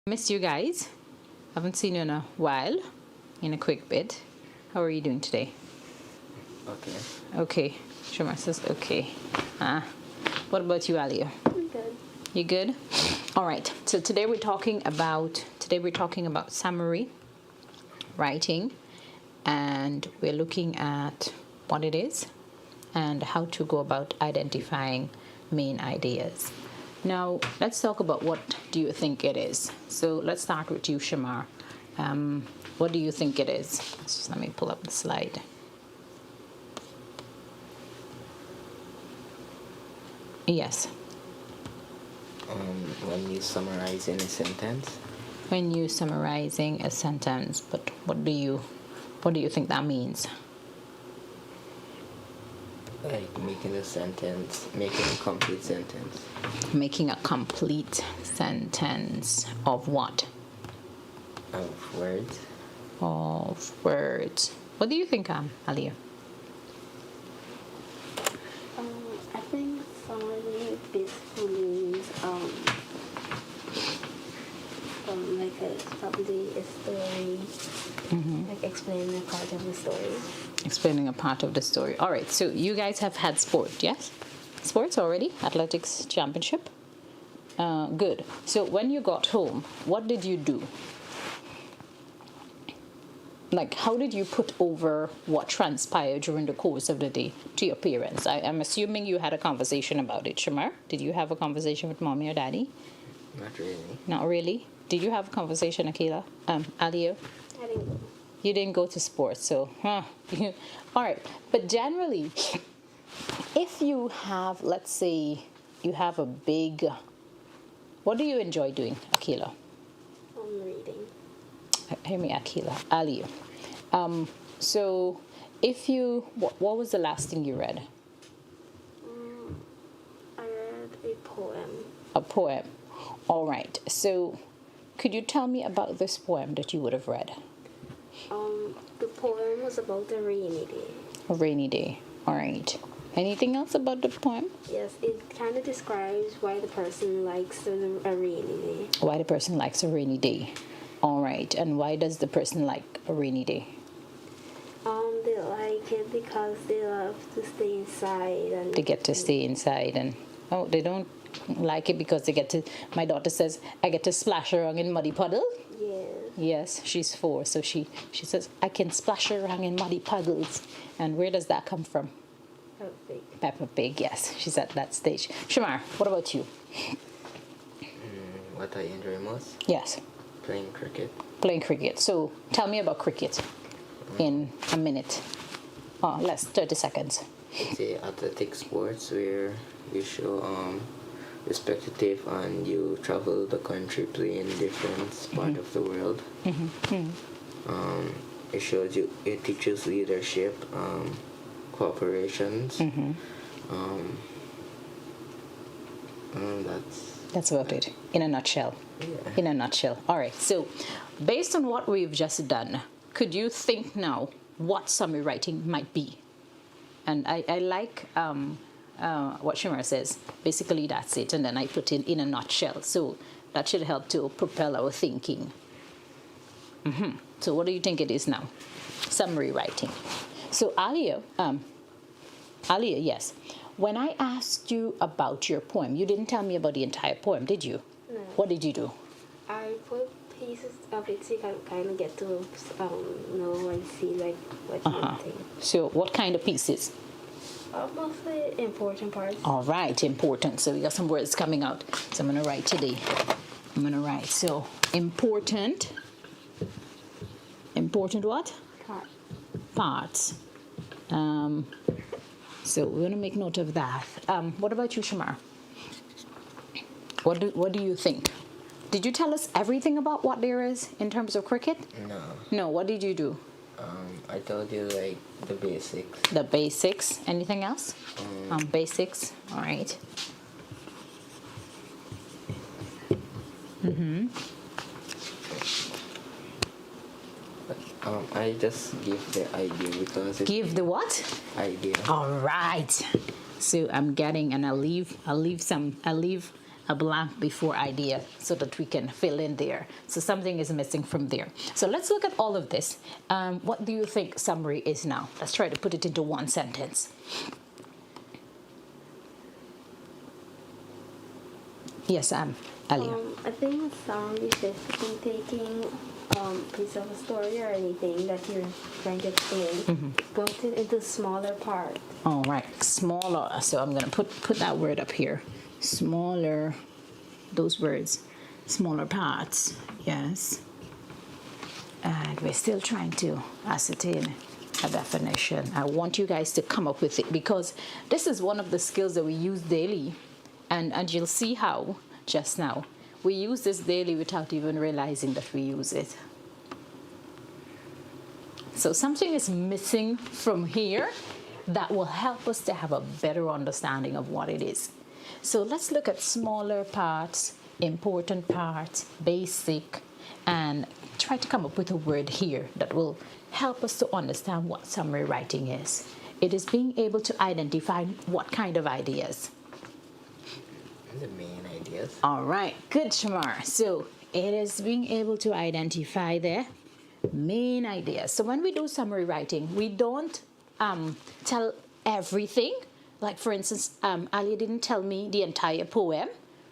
Missed you guys. Haven't seen you in a while. In a quick bit. How are you doing today? Okay. Okay. Shamar says okay. What about you, Alia? I'm good. You good? All right. So today we're talking about summary writing, and we're looking at what it is and how to go about identifying main ideas. Now, let's talk about what do you think it is. So let's start with you, Shamar. What do you think it is? Just let me pull up the slide. Yes. When you summarize in a sentence. When you're summarizing a sentence, but what do you think that means? Like making a complete sentence. Making a complete sentence of what? Of words. Of words. What do you think, Alia? I think summary basically means probably a story, like explaining a part of the story. Explaining a part of the story. All right. So you guys have had sport, yes? Sports already? Athletics championship? Good. So when you got home, what did you do? Like, how did you put over what transpired during the course of the day to your parents? I'm assuming you had a conversation about it. Shamar, did you have a conversation with mommy or daddy? Not really. Not really. Did you have a conversation, Akila? Alio? I didn't go. You didn't go to sports, so all right. But generally, if you have, let's say, you have a big, what do you enjoy doing, Akila? Reading. Hear me, Akila. Ali. So, if you, what was the last thing you read? I read a poem. A poem. All right. So, could you tell me about this poem that you would have read? The poem was about a rainy day. A rainy day. All right. Anything else about the poem? Yes, it kind of describes why the person likes a rainy day. Why the person likes a rainy day. All right. And why does the person like a rainy day? They like it because they love to stay inside and They get to stay inside, and they don't like it because they get to. My daughter says, I get to splash around in muddy puddle. Yes. Yes, she's 4, so she says, I can splash around in muddy puddles. And where does that come from? Perfect. Peppa Pig, yes, she's at that stage. Shamar, what about you? What I enjoy most? Yes. Playing cricket. Playing cricket. So tell me about cricket in a minute. Less 30 seconds. It's a athletic sports where you show respective and you travel the country playing different part of the world. It teaches leadership, cooperations. That's about it, in a nutshell. Yeah. In a nutshell. All right. So, based on what we've just done, could you think now what summary writing might be? And I like what Shimmer says. Basically, that's it. And then I put in a nutshell. So that should help to propel our thinking. So what do you think it is now? Summary writing. So Alia, yes. When I asked you about your poem, you didn't tell me about the entire poem, did you? No. What did you do? I put pieces of it so you can kind of get to know and see like what you think. So what kind of pieces? Mostly important parts. All right, important. So we got some words coming out. So I'm going to write today. I'm going to write. So important. Important what? Parts. So we're going to make note of that. What about you, Shamar? What do you think? Did you tell us everything about what there is in terms of cricket? No. No, what did you do? I told you like the basics. The basics. Anything else? Basics. All right. I just give the idea because Give the what? idea. All right. So I'm getting, and I'll leave a blank before idea so that we can fill in there. So something is missing from there. So let's look at all of this. What do you think summary is now? Let's try to put it into one sentence. Yes, Alia. I think sound is basically taking piece of a story or anything that you're trying to explain, put it into smaller parts. All right, smaller. So I'm going to put that word up here. Smaller, those words, smaller parts. Yes. And we're still trying to ascertain a definition. I want you guys to come up with it because this is one of the skills that we use daily. And you'll see how just now. We use this daily without even realizing that we use it. So something is missing from here that will help us to have a better understanding of what it is. So let's look at smaller parts, important parts, basic, and try to come up with a word here that will help us to understand what summary writing is. It is being able to identify what kind of ideas. The main ideas. All right, good, Shamar. So it is being able to identify the main ideas. So when we do summary writing, we don't tell everything. Like, for instance, Alia didn't tell me the entire poem,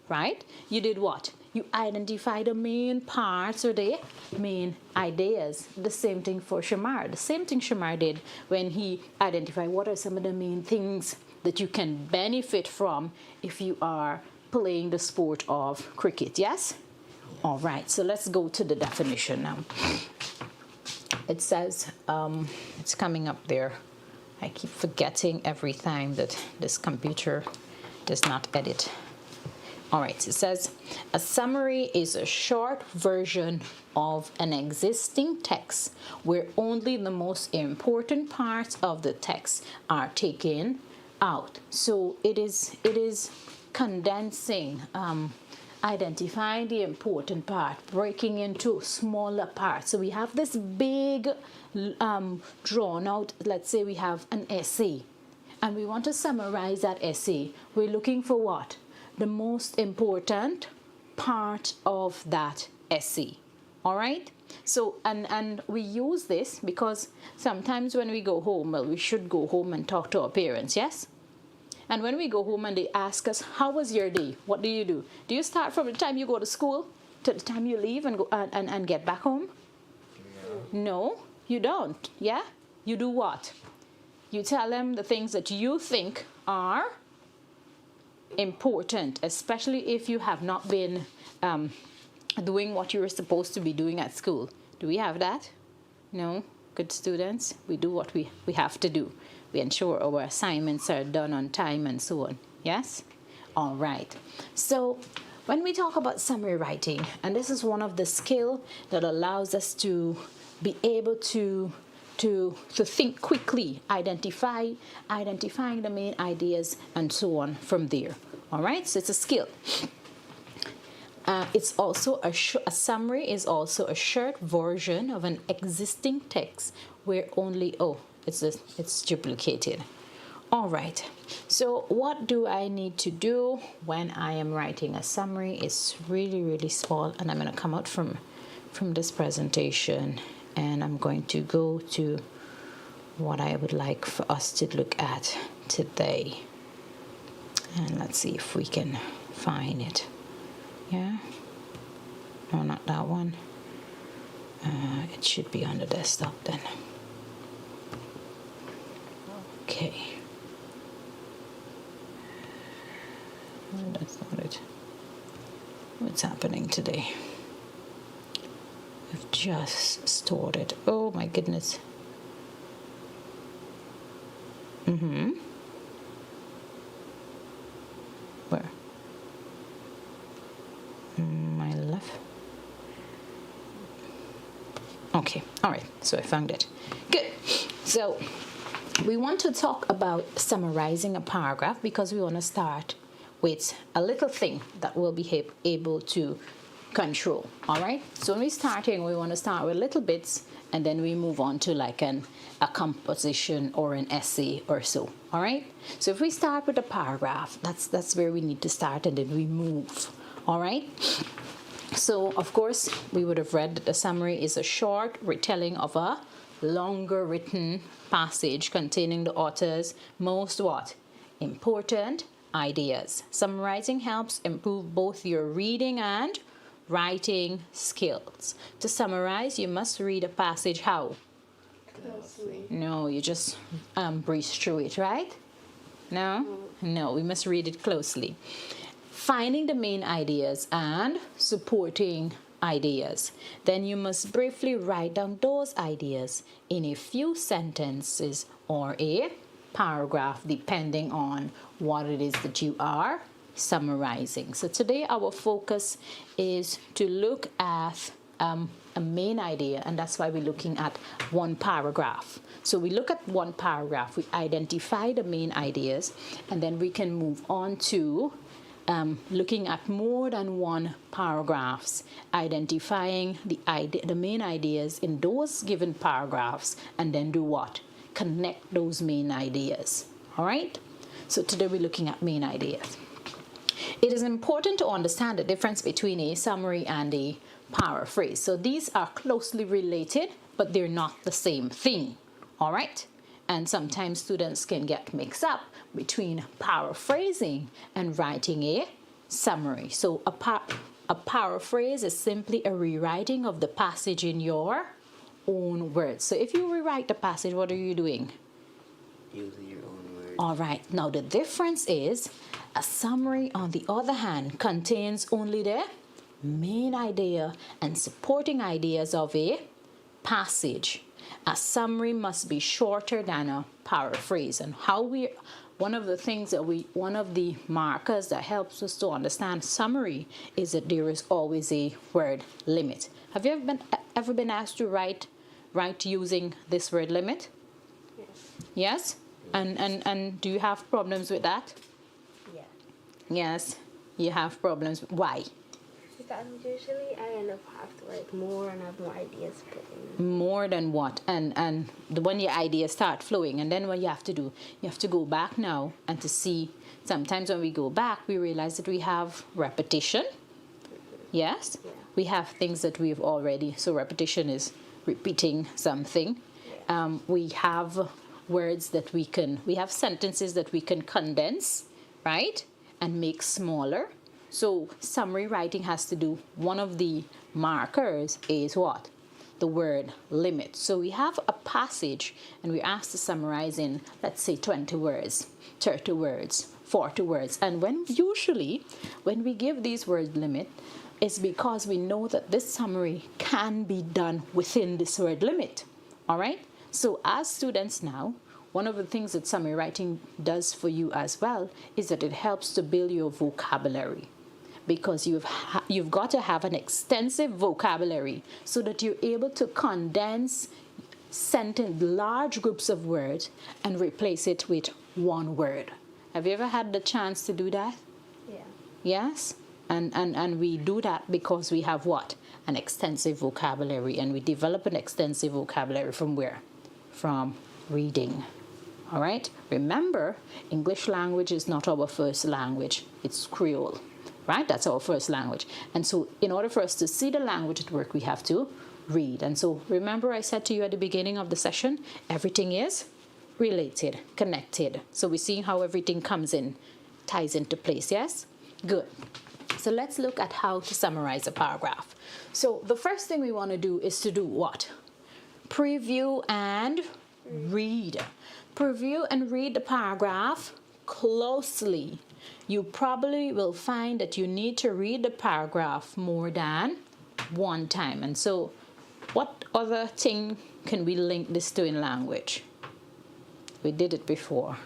right? You did what? You identify the main parts or the main ideas. The same thing for Shamar. The same thing Shamar did when he identified what are some of the main things that you can benefit from if you are playing the sport of cricket, yes? All right, so let's go to the definition now. It says, it's coming up there. I keep forgetting every time that this computer does not edit. All right, it says, a summary is a short version of an existing text where only the most important parts of the text are taken out. So it is condensing, identifying the important part, breaking into smaller parts. So we have this big drawn out, let's say we have an essay and we want to summarize that essay. We're looking for what? The most important part of that essay. All right? So, and we use this because sometimes when we go home, well, we should go home and talk to our parents, yes? And when we go home and they ask us, how was your day? What do? Do you start from the time you go to school to the time you leave and go and get back home? No, you don't. Yeah? You do what? You tell them the things that you think are important, especially if you have not been doing what you were supposed to be doing at school. Do we have that? No? Good students? We do what we have to do. We ensure our assignments are done on time and so on. Yes? All right. So when we talk about summary writing, and this is one of the skills that allows us to be able to think quickly, identifying the main ideas and so on from there. All right? So it's a skill. It's also a summary is also a short version of an existing text where only it's duplicated. All right. So what do I need to do when I am writing a summary? It's really, really small, and I'm going to come out from this presentation, and I'm going to go to what I would like for us to look at today. And let's see if we can find it. Yeah? No, not that one. It should be on the desktop then. Okay. That's not it. What's happening today? I've just stored it. Oh my goodness. Where? My left. Okay, all right, so I found it. Good. So we want to talk about summarizing a paragraph because we want to start with a little thing that will be able to control. All right. So when we're starting, we want to start with little bits, and then we move on to like a composition or an essay or so. All right. So if we start with a paragraph, that's where we need to start, and then we move. All right. So of course we would have read that the summary is a short retelling of a longer written passage containing the author's most what? Important ideas. Summarizing helps improve both your reading and writing skills. To summarize, you must read a passage how? Closely. No, you just breeze through it, right? No? No, we must read it closely. Finding the main ideas and supporting ideas. Then you must briefly write down those ideas in a few sentences or a paragraph, depending on what it is that you are summarizing. So today our focus is to look at a main idea, and that's why we're looking at one paragraph. So we look at one paragraph, we identify the main ideas, and then we can move on to looking at more than one paragraphs, identifying the main ideas in those given paragraphs, and then do what? Connect those main ideas. All right? So today we're looking at main ideas. It is important to understand the difference between a summary and a paraphrase. So these are closely related, but they're not the same thing. All right? And sometimes students can get mixed up between paraphrasing and writing a summary. So a paraphrase is simply a rewriting of the passage in your own words. So if you rewrite the passage, what are you doing? Using your own words. All right. Now the difference is a summary, on the other hand, contains only the main idea and supporting ideas of a passage. A summary must be shorter than a paraphrase. And one of the markers that helps us to understand summary is that there is always a word limit. Have you ever been asked to write using this word limit? Yes. Yes? And do you have problems with that? Yeah. Yes, you have problems. Why? Because usually I end up have to write more and have more ideas put in. More than what? And when your ideas start flowing, and then what you have to do, you have to go back now and to see. Sometimes when we go back, we realize that we have repetition. Yes? Yeah. We have things that we've already, so repetition is repeating something. Yeah. We have words that we have sentences that we can condense, right? And make smaller. So summary writing has to do, one of the markers is what? The word limit. So we have a passage and we're asked to summarize in, let's say, 20 words, 30 words, 40 words. And when we give these word limit, it's because we know that this summary can be done within this word limit. All right? So as students now, one of the things that summary writing does for you as well is that it helps to build your vocabulary, because you've got to have an extensive vocabulary so that you're able to condense large groups of words and replace it with one word. Have you ever had the chance to do that? Yeah. Yes? And we do that because we have what? An extensive vocabulary, and we develop an extensive vocabulary from where? From reading. All right? Remember, English language is not our first language. It's Creole, right? That's our first language. And so in order for us to see the language at work, we have to read. And so remember I said to you at the beginning of the session, everything is related, connected. So we're seeing how everything ties into place, yes? Good. So let's look at how to summarize a paragraph. So the first thing we want to do is to do what? Preview and read. Preview and read the paragraph closely. You probably will find that you need to read the paragraph more than one time. And so what other thing can we link this to in language? We did it before.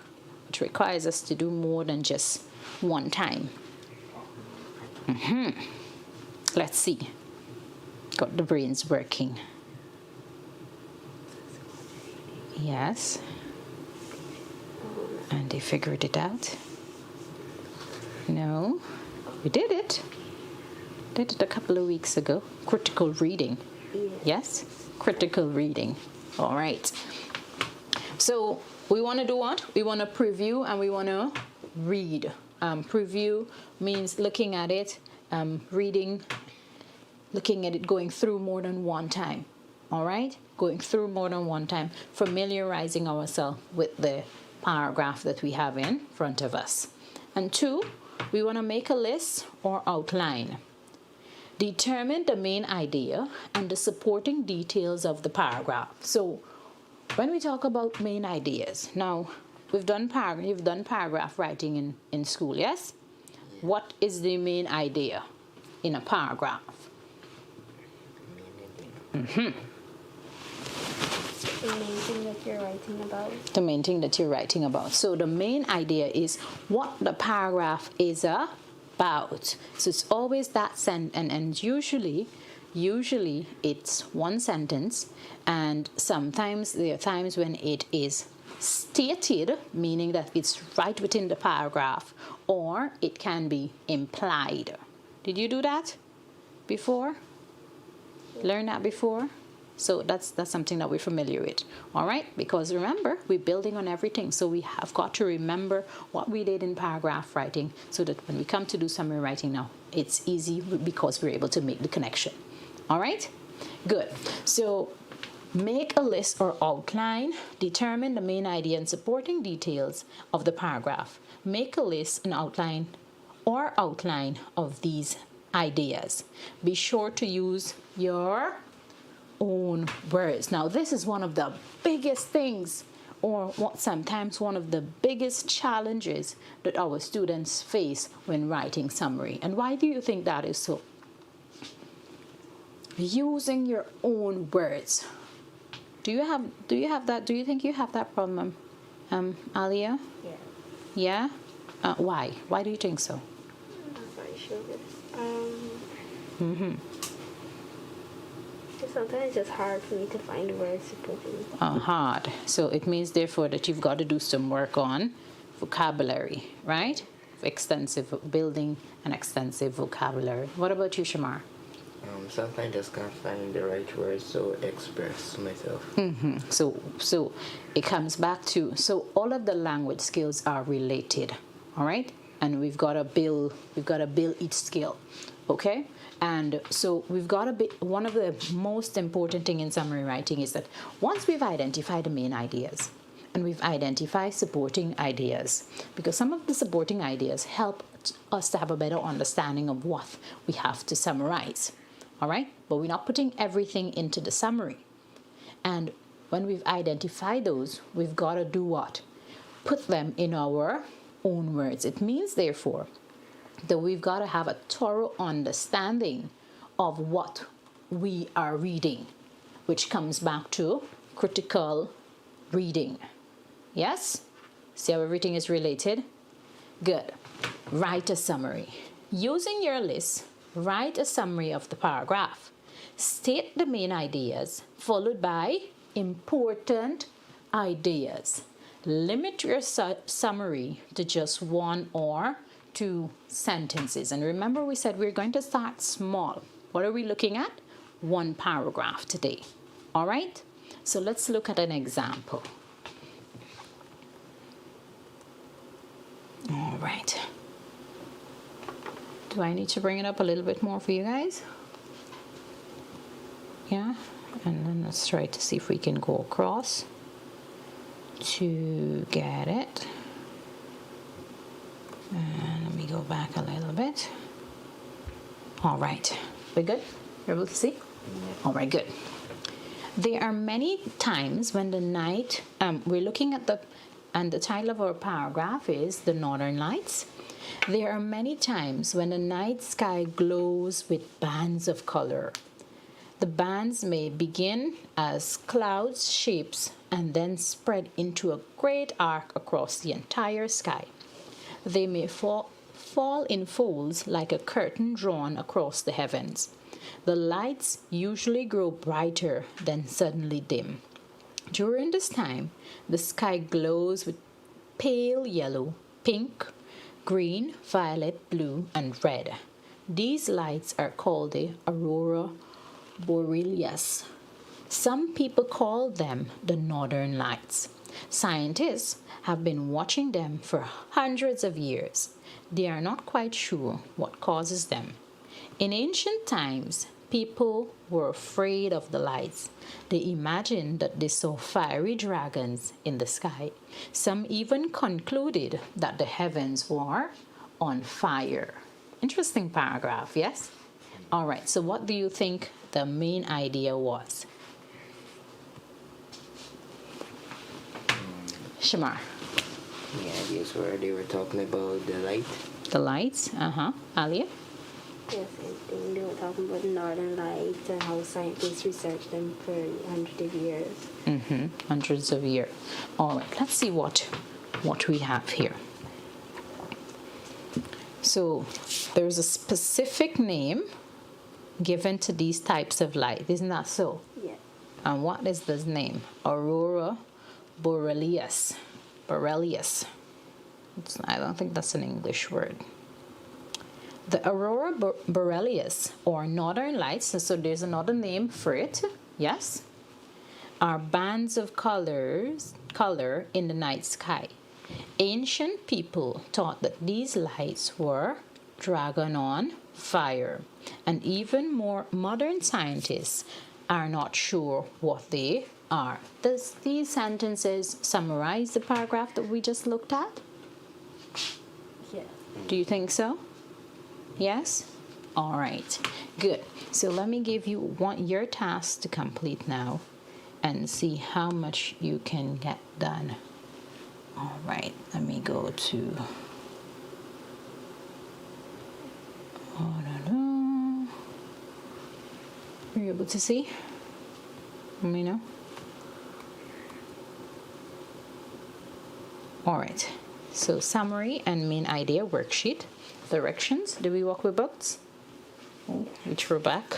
It requires us to do more than just one time. Let's see. Got the brains working. Yes. And they figured it out. No. We did it. did it a couple of weeks ago. Critical reading. Yes? Critical reading. All right. So we want to do what? We want to preview and we want to read. Preview means looking at it, reading, looking at it, going through more than one time. All right? Going through more than one time, familiarizing ourselves with the paragraph that we have in front of us. And 2, we want to make a list or outline. Determine the main idea and the supporting details of the paragraph. So when we talk about main ideas, now you've done paragraph writing in school, yes? What is the main idea in a paragraph? The main thing that you're writing about. The main thing that you're writing about. So the main idea is what the paragraph is about. So it's always that sentence, and usually it's one sentence, and sometimes there are times when it is stated, meaning that it's right within the paragraph, or it can be implied. Did you do that before? Learn that before? So that's something that we're familiar with, all right? Because remember, we're building on everything, so we have got to remember what we did in paragraph writing so that when we come to do summary writing now, it's easy because we're able to make the connection, all right? Good. So make a list or outline, determine the main idea and supporting details of the paragraph. Make a list and outline of these ideas. Be sure to use your own words. Now, this is one of the biggest things, or what sometimes one of the biggest challenges that our students face when writing summary. And why do you think that is so? Using your own words. Do you have that? Do you think you have that problem, Alia? Yeah. Yeah? Why? Why do you think so? I'm not quite sure. Sometimes it's just hard for me to find words to put in. Hard. So it means, therefore, that you've got to do some work on vocabulary, right? Building an extensive vocabulary. What about you, Shamar? Sometimes I just can't find the right words to express myself. So it comes back to, so all of the language skills are related, all right? And we've got to build each skill, okay? And so we've got one of the most important thing in summary writing is that once we've identified the main ideas and we've identified supporting ideas, because some of the supporting ideas help us to have a better understanding of what we have to summarize, all right? But we're not putting everything into the summary. And when we've identified those, we've got to do what? Put them in our own words. It means, therefore, that we've got to have a thorough understanding of what we are reading, which comes back to critical reading. Yes? See how everything is related? Good. Write a summary. Using your list, write a summary of the paragraph. State the main ideas, followed by important ideas. Limit your summary to just 1 or 2 sentences. And remember, we said we're going to start small. What are we looking at? 1 paragraph today. All right? So let's look at an example. All right. Do I need to bring it up a little bit more for you guys? Yeah? And then let's try to see if we can go across to get it. And let me go back a little bit. All right. We good? You're able to see? All right, good. There are many times when the night, we're looking at and the title of our paragraph is The Northern Lights. There are many times when the night sky glows with bands of color. The bands may begin as clouds, shapes, and then spread into a great arc across the entire sky. They may fall in folds like a curtain drawn across the heavens. The lights usually grow brighter, then suddenly dim. During this time, the sky glows with pale yellow, pink, green, violet, blue, and red. These lights are called the aurora borealis. Some people call them the northern lights. Scientists have been watching them for hundreds of years. They are not quite sure what causes them. In ancient times, people were afraid of the lights. They imagined that they saw fiery dragons in the sky. Some even concluded that the heavens were on fire. Interesting paragraph, yes? All right, so what do you think the main idea was? Shamar. The ideas where they were talking about the light. The lights, Alia? Yes, same thing. They were talking about the northern lights and how scientists researched them for hundreds of years. Hundreds of years. All right, let's see what we have here. So there's a specific name given to these types of light, isn't that so? Yeah. And what is this name? Aurora borealis. Borealis. I don't think that's an English word. The aurora borealis, or northern lights, so there's another name for it, yes, are bands of color in the night sky. Ancient people thought that these lights were dragon on fire, and even more modern scientists are not sure what they are. Does these sentences summarize the paragraph that we just looked at? Yeah. Do you think so? Yes? All right. Good. So let me give you your task to complete now and see how much you can get done. All right. Let me go to... Are you able to see? Let me know. All right. So summary and main idea worksheet. Directions. Do we walk with books? Oh, which we're back.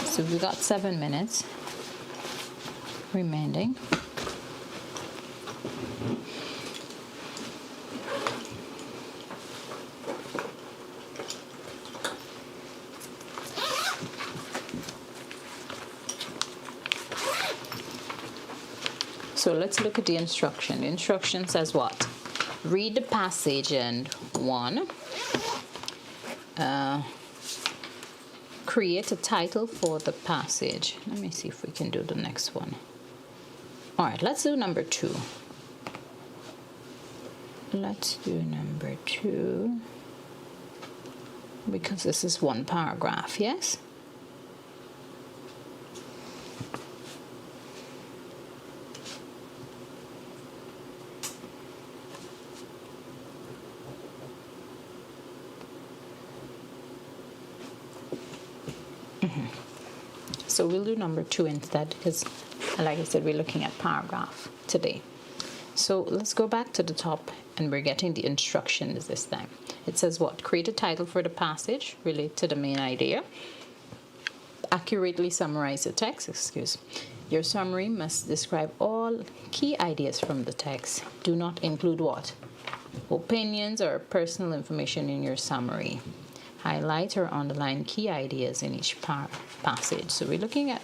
So we got 7 minutes remaining. So let's look at the instruction. The instruction says what? Read the passage and 1. Create a title for the passage. Let me see if we can do the next one. All right, let's do number 2. Let's do number 2. Because this is one paragraph, yes? So we'll do number 2 instead because, like I said, we're looking at paragraph today. So let's go back to the top and we're getting the instructions this time. It says what? Create a title for the passage, relate to the main idea. Accurately summarize the text, Your summary must describe all key ideas from the text. Do not include what? Opinions or personal information in your summary. Highlight or underline key ideas in each passage. So we're looking at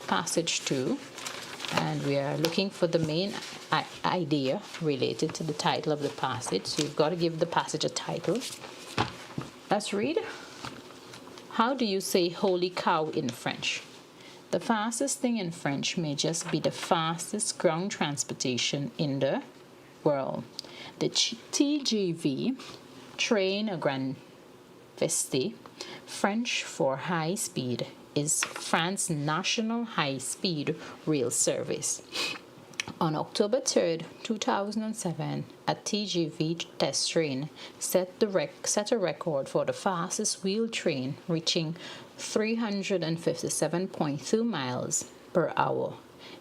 passage 2 and we are looking for the main idea related to the title of the passage. So you've got to give the passage a title. Let's read. How do you say holy cow in French? The fastest thing in French may just be the fastest ground transportation in the world. The TGV, train a grand Vesti, French for high speed, is France's national high-speed rail service. On October 3rd, 2007, a TGV test train set a record for the fastest wheel train, reaching 357.2 miles per hour.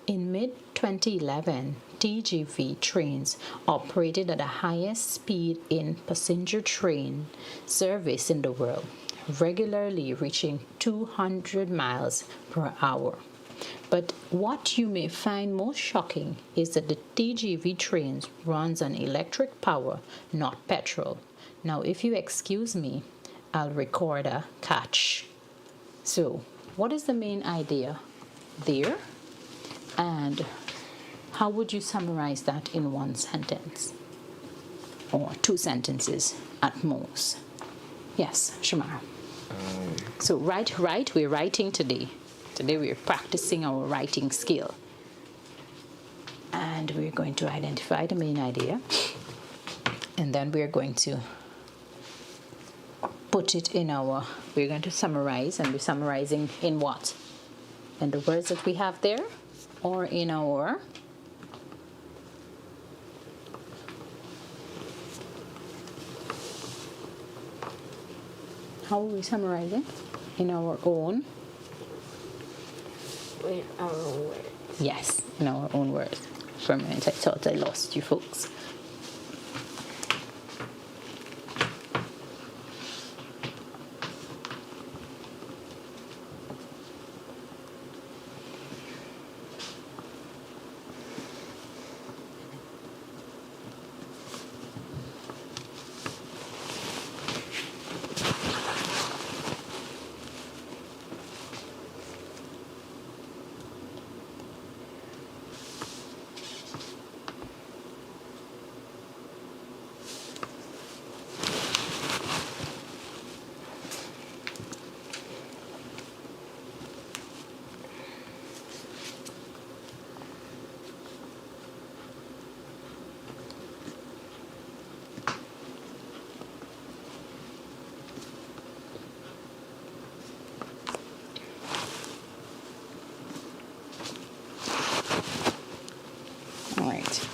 In mid-2011, TGV trains operated at the highest speed in passenger train service in the world, regularly reaching 200 miles per hour. But what you may find most shocking is that the TGV trains runs on electric power, not petrol. Now, if you excuse me, I'll record a catch. So, what is the main idea there? And how would you summarize that in one sentence? Or two sentences at most? Yes, Shamar. So write, we're writing today. Today we're practicing our writing skill. And we're going to identify the main idea. And then we're going to put it in we're going to summarize, and we're summarizing in what? In the words that we have there, or in our how are we summarizing? In our own? In our own words. Yes, in our own words. For a minute I thought I lost you folks. All right.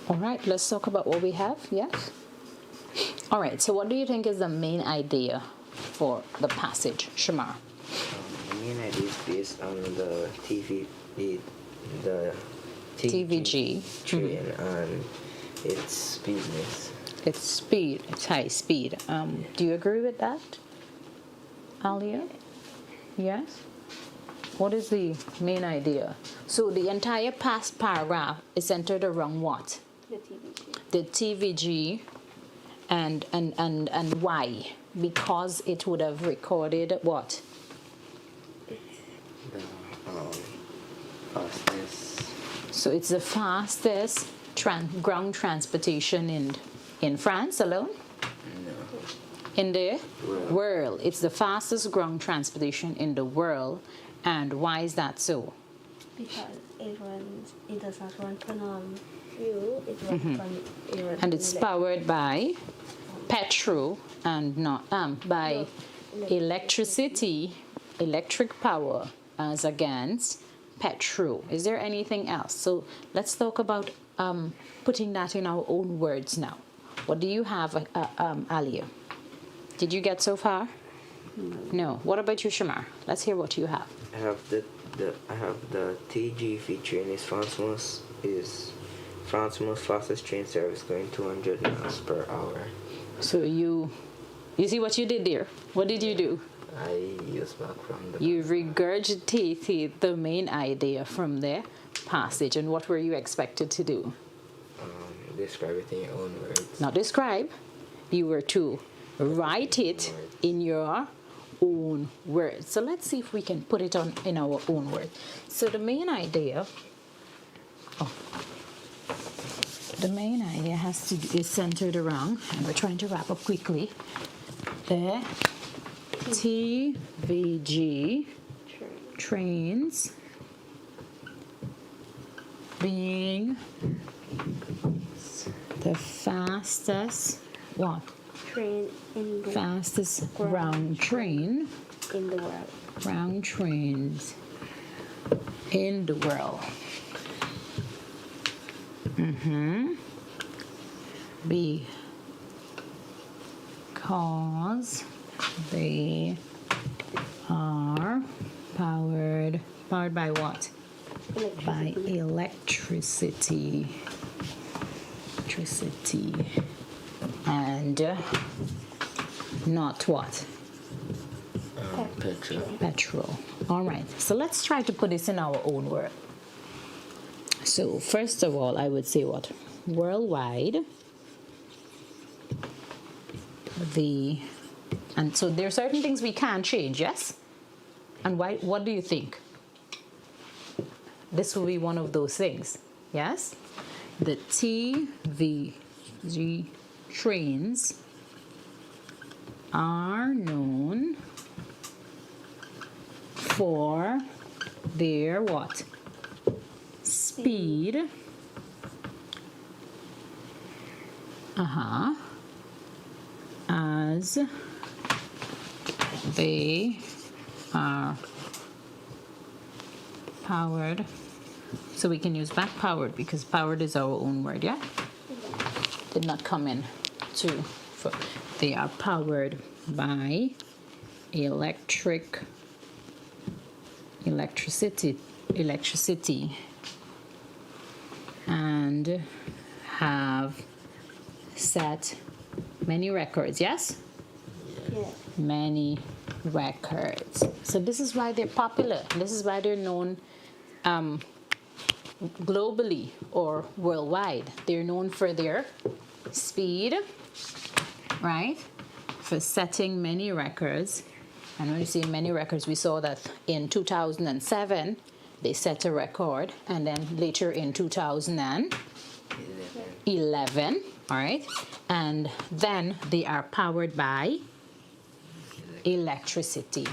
All right, let's talk about what we have. Yes? All right, so what do you think is the main idea for the passage, Shamar? The main idea is based on the TVG. train and its speedness. It's speed, it's high speed. Do you agree with that, Alia? Yes? What is the main idea? So the entire past paragraph is centered around what? The TVG. The TVG and why? Because it would have recorded what? The fastest. So it's the fastest ground transportation in France alone? No. In the world. It's the fastest ground transportation in the world. And why is that so? Because it does not run from fuel, it runs from And it's powered by petrol and not by electricity, electric power as against petrol. Is there anything else? So let's talk about putting that in our own words now. What do you have, Alia? Did you get so far? No. What about you, Shamar? Let's hear what you have. I have the TGV train is France's most fastest train service, going 200 miles per hour. So you see what you did there? What did you do? I used back from the. You regurgitated the main idea from the passage, and what were you expected to do? Describe it in your own words. Not describe. You were to write it in your own words. So let's see if we can put it on in our own words. So the main idea is centered around, and we're trying to wrap up quickly, the TVG trains being the fastest what? train in the Fastest ground train. in the world. Ground trains in the world. Because they are powered by what? By electricity. And not what? Petrol. All right. So let's try to put this in our own word. So first of all, I would say what? Worldwide. And so there are certain things we can't change, yes? And why? What do you think? This will be one of those things, yes? The TVG trains are known for their what? Speed. As they are powered. So we can use back powered because powered is our own word, yeah? Did not come in they are powered by electricity and have set many records, yes? Yeah. Many records. So this is why they're popular. This is why they're known globally or worldwide. They're known for their speed, right? For setting many records. And when we say many records, we saw that in 2007 they set a record, and then later in 2011, all right? And then they are powered by electricity,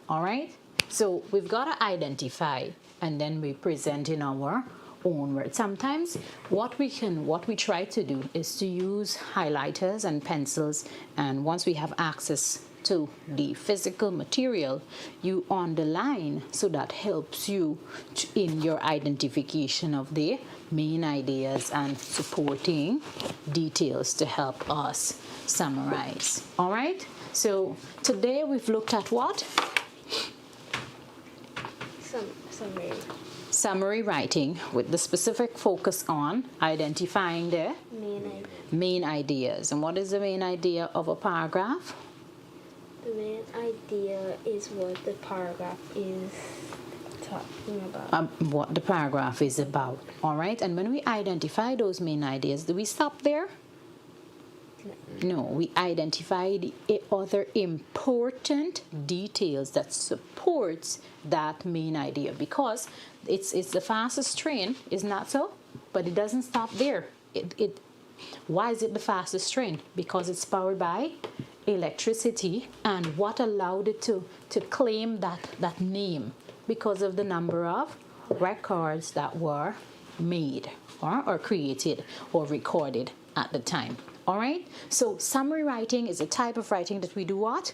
all right? So we've got to identify, and then we present in our own words. Sometimes what we try to do is to use highlighters and pencils, and once we have access to the physical material, you underline, so that helps you in your identification of the main ideas and supporting details to help us summarize. All right, so today we've looked at what? Summary writing, with the specific focus on identifying the main ideas. And what is the main idea of a paragraph? The main idea is what the paragraph is talking about. What the paragraph is about. All right. And when we identify those main ideas, do we stop there? No, we identify the other important details that supports that main idea, because it's the fastest train, is not so? But it doesn't stop there. Why is it the fastest train? Because it's powered by electricity. And what allowed it to claim that name? Because of the number of records that were made or created or recorded at the time. All right, so summary writing is a type of writing that we do what?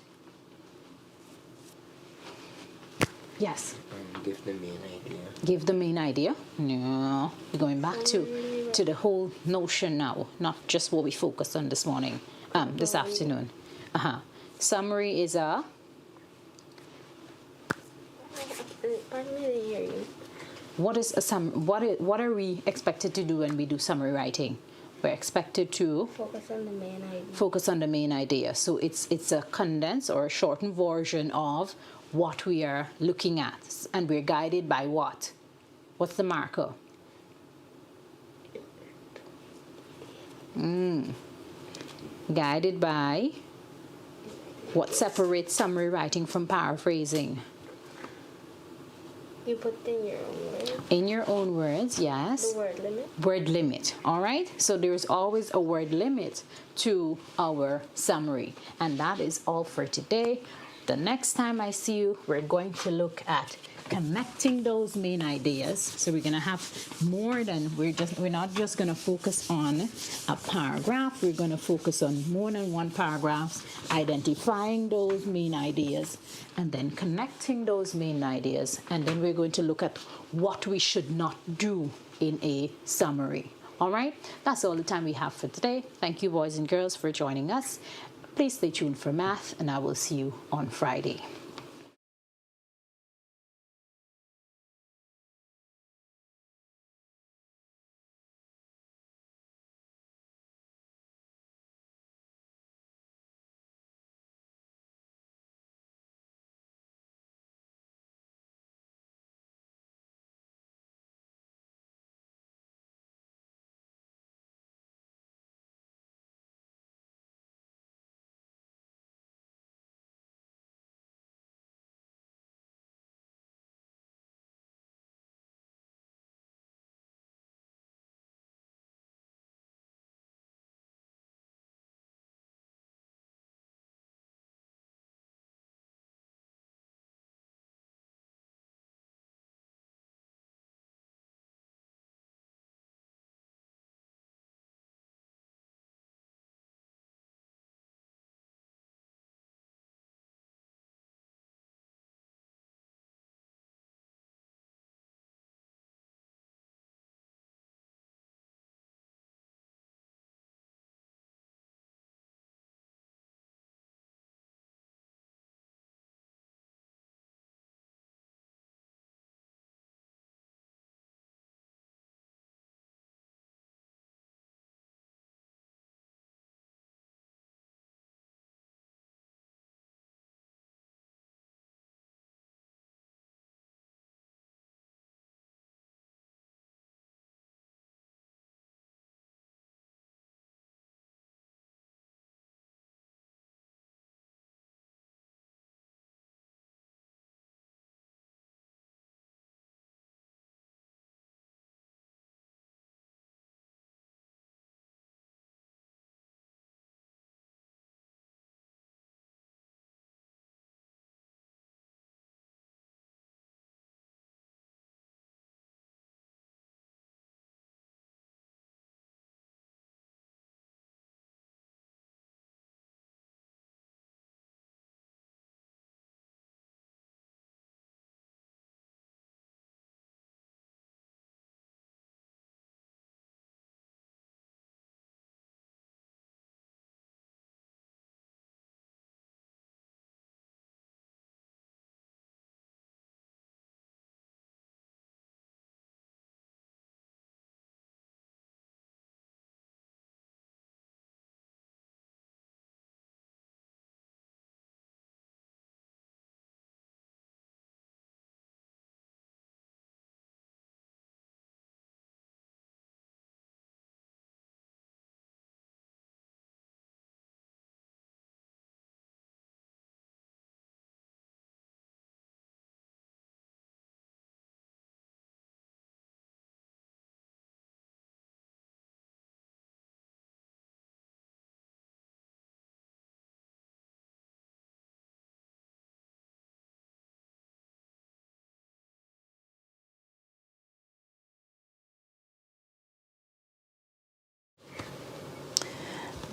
Yes. Give the main idea. Give the main idea? No, we're going back to the whole notion now, not just what we focused on this morning, this afternoon. Summary is a. Pardon me, I didn't hear you. What is a What are we expected to do when we do summary writing? We're expected to focus on the main idea. Focus on the main idea. So it's a condensed or a shortened version of what we are looking at, and we're guided by what? What's the marker? Guided by what separates summary writing from paraphrasing? You put in your own words. In your own words, yes. The word limit. Word limit, all right? So there's always a word limit to our summary. And that is all for today. The next time I see you, we're going to look at connecting those main ideas. So we're going to have more than we're not just going to focus on a paragraph. We're going to focus on more than one paragraph, identifying those main ideas and then connecting those main ideas. And then we're going to look at what we should not do in a summary. All right, that's all the time we have for today. Thank you, boys and girls, for joining us. Please stay tuned for math, and I will see you on Friday.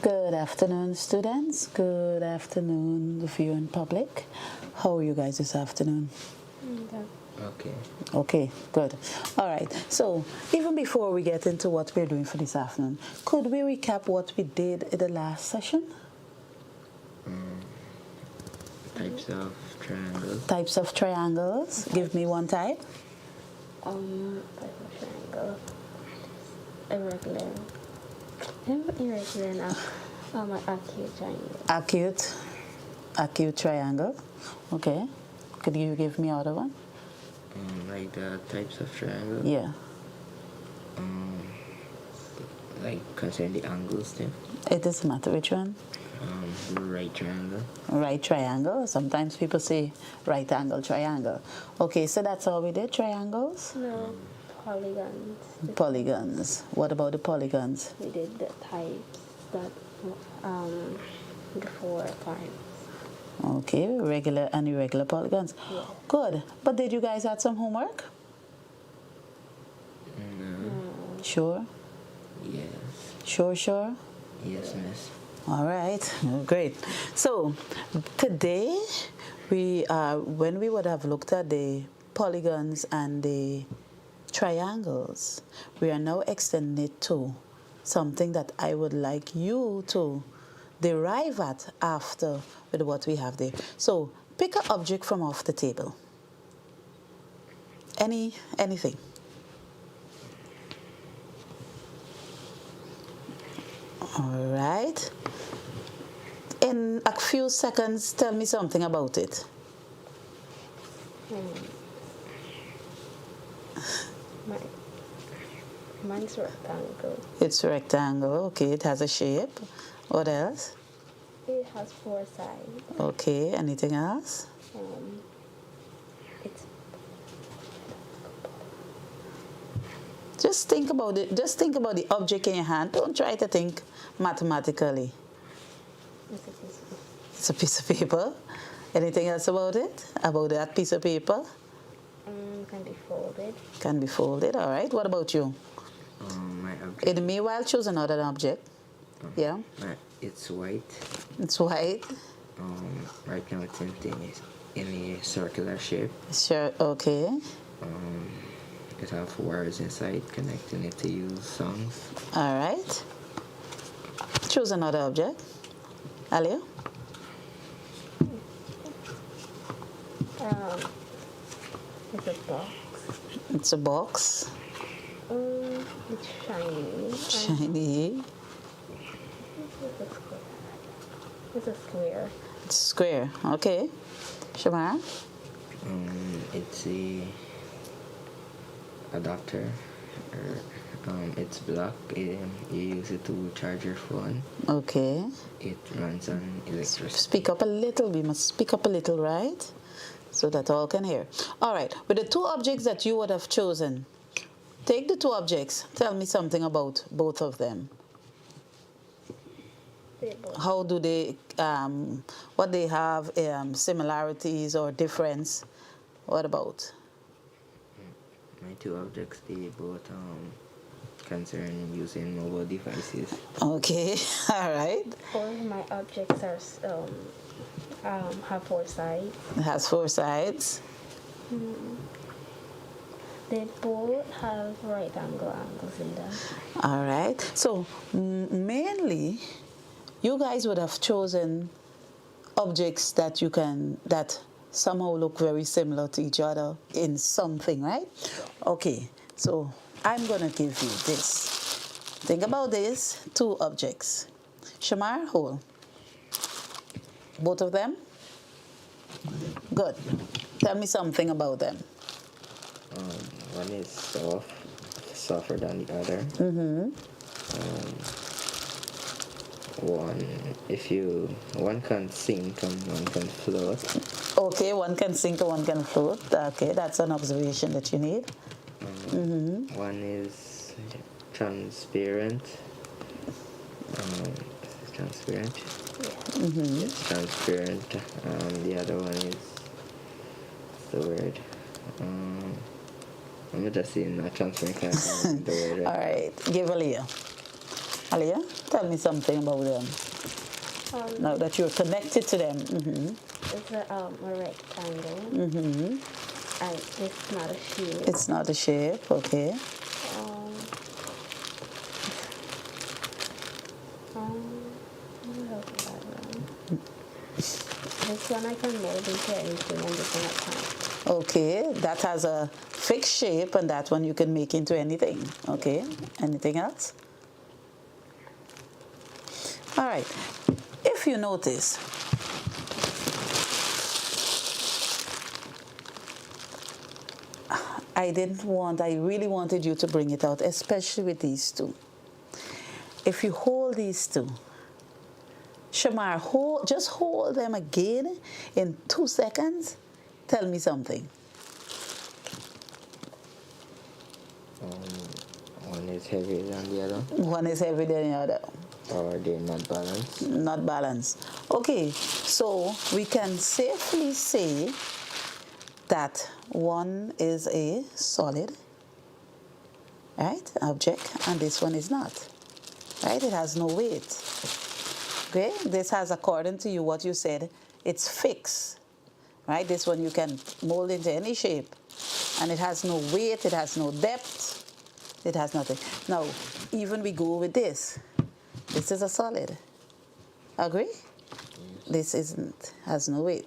Good afternoon, students. Good afternoon, the viewing public. How are you guys this afternoon? Okay. Okay, good. All right. So, even before we get into what we're doing for this afternoon, could we recap what we did in the last session? Types of triangles. Types of triangles. Give me one type. Type of triangle. Irregular. Irregular enough. An acute triangle. Acute triangle. Okay. Could you give me other one? Like the types of triangles. Yeah. Like concerning the angles then. It doesn't matter which one. Right triangle. Right triangle. Sometimes people say right angle triangle. Okay, so that's all we did, triangles? No, polygons. Polygons. What about the polygons? We did the types that the 4 parts. Okay, regular and irregular polygons. Yeah. Good. But did you guys have some homework? No. Sure. Yes. Sure. Yes, miss. All right, great. So today when we would have looked at the polygons and the triangles, we are now extending it to something that I would like you to derive at after with what we have there. So pick an object from off the table. Anything. All right. In a few seconds, tell me something about it. Mine's rectangle. It's a rectangle. Okay, it has a shape. What else? It has 4 sides. Okay, anything else? It's Just think about it. Just think about the object in your hand. Don't try to think mathematically. It's a piece of paper. Anything else about it? About that piece of paper? can be folded. Can be folded. All right. What about you? My object. In the meanwhile, choose another object. Yeah. It's white. It's white. Right now it's in a circular shape. Sure. Okay. It have wires inside connecting it to use songs. All right. Choose another object. Alia? It's a box. It's a box. It's shiny. Shiny. It's a square. It's square. Okay. Shamara? It's a adapter. It's black. You use it to charge your phone. Okay. It runs on electricity. Speak up a little. We must speak up a little, right? So that all can hear. All right. With the two objects that you would have chosen, take the two objects. Tell me something about both of them. How do they, what they have, similarities or difference? What about? My two objects, they both concern using mobile devices. Okay, all right. Four of my objects are have 4 sides. It has 4 sides. They both have right angles in them. All right. So mainly, you guys would have chosen objects that somehow look very similar to each other in something, right? Okay. So I'm gonna give you this. Think about this: 2 objects. Shamar, hold. Both of them? Good. Tell me something about them. One is softer than the other. One can sink and one can float. Okay, one can sink and one can float. Okay, that's an observation that you need. One is transparent. Transparent. Yeah. It's transparent. The other one is the word. I'm just saying not transparent. The word. All right, give Aliyah. Aliyah, tell me something about them. Now that you're connected to them. It's a rectangle. And it's not a shape. It's not a shape, okay. What else is that one? This one I can mold into anything, and this one I can't. Okay, that has a fixed shape, and that one you can make into anything. Okay, anything else? All right, if you notice, I really wanted you to bring it out, especially with these two. If you hold these two, Shamar, just hold them again in 2 seconds. Tell me something. One is heavier than the other. One is heavier than the other. Or they're not balanced? Not balanced. Okay, so we can safely say that one is a solid, right, object, and this one is not, right? It has no weight. Okay, this has, according to you, what you said, it's fixed, right? This one you can mold into any shape, and it has no weight, it has no depth, it has nothing. Now, even we go with this. This is a solid. Agree? This isn't, has no weight.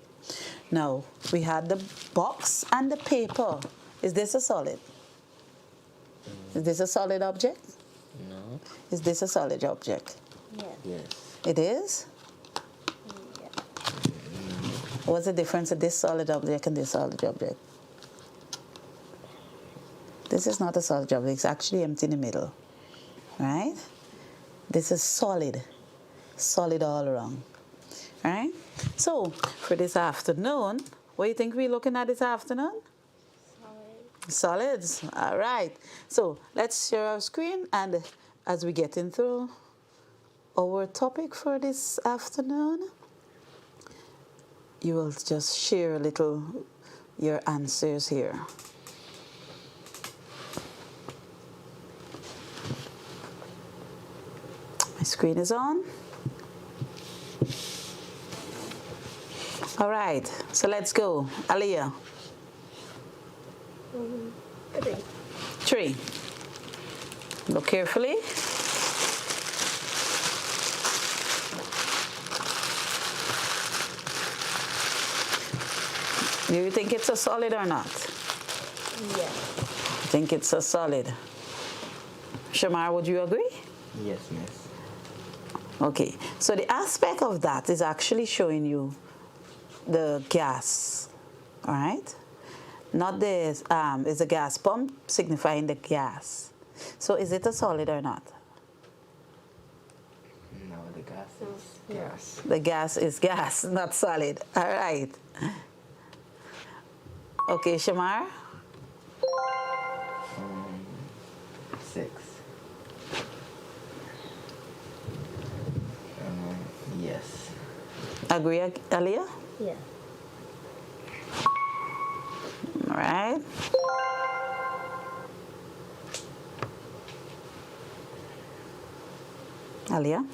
Now, we had the box and the paper. Is this a solid? Is this a solid object? No. Is this a solid object? Yes. Yes. It is? Yeah. What's the difference of this solid object and this solid object? This is not a solid object. It's actually empty in the middle. Right? This is solid. Solid all around. Right? So, for this afternoon, what do you think we're looking at this afternoon? Solid. Solids. All right. So, let's share our screen, and as we get into our topic for this afternoon, you will just share a little your answers here. My screen is on. All right, so let's go. Aliyah. 3. 3. Look carefully. Do you think it's a solid or not? Yes. I think it's a solid. Shamar, would you agree? Yes, miss. Okay, so the aspect of that is actually showing you the gas, all right? Not the, is a gas pump signifying the gas. So is it a solid or not? No, the gas is gas. The gas is gas, not solid. All right. Okay, Shamar? 6. Yes. Agree, Aliyah? Yes. All right. Aliyah?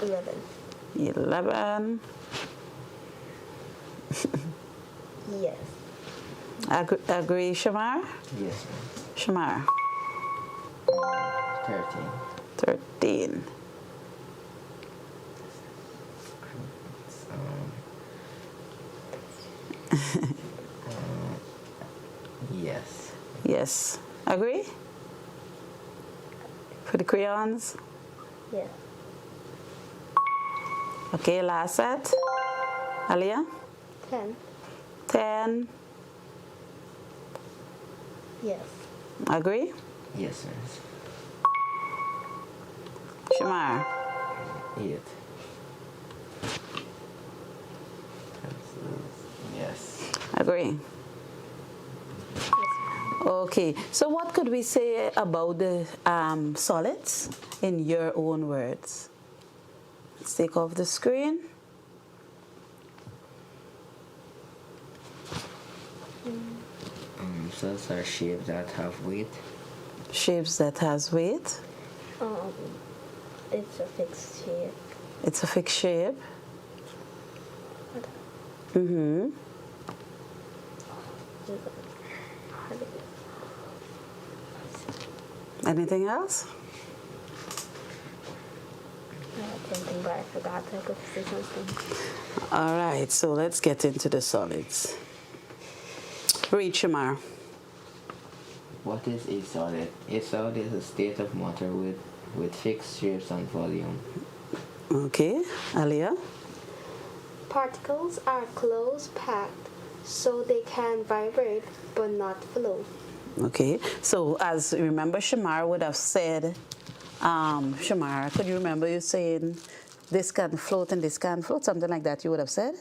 11. 11. Yes. Agree, Shamar? Yes, ma'am. Shamar? 13. 13. Yes. Yes. Agree? For the crayons? Yes. Okay, last set. Aliyah? 10. 10. Yes. Agree? Yes, miss. Shamar? 8. Yes. Agree? Okay, so what could we say about the solids in your own words? Let's take off the screen. Solids are shapes that have weight. Shapes that has weight. It's a fixed shape. It's a fixed shape. Mm-hmm. Anything else? I had something, but I forgot. I could say something. All right, so let's get into the solids. Read, Shamar. What is a solid? A solid is a state of matter with fixed shapes and volume. Okay, Aliyah. Particles are close packed, so they can vibrate but not flow. Okay, so as remember, Shamar would have said, Shamar, could you remember you saying this can float and this can float, something like that you would have said?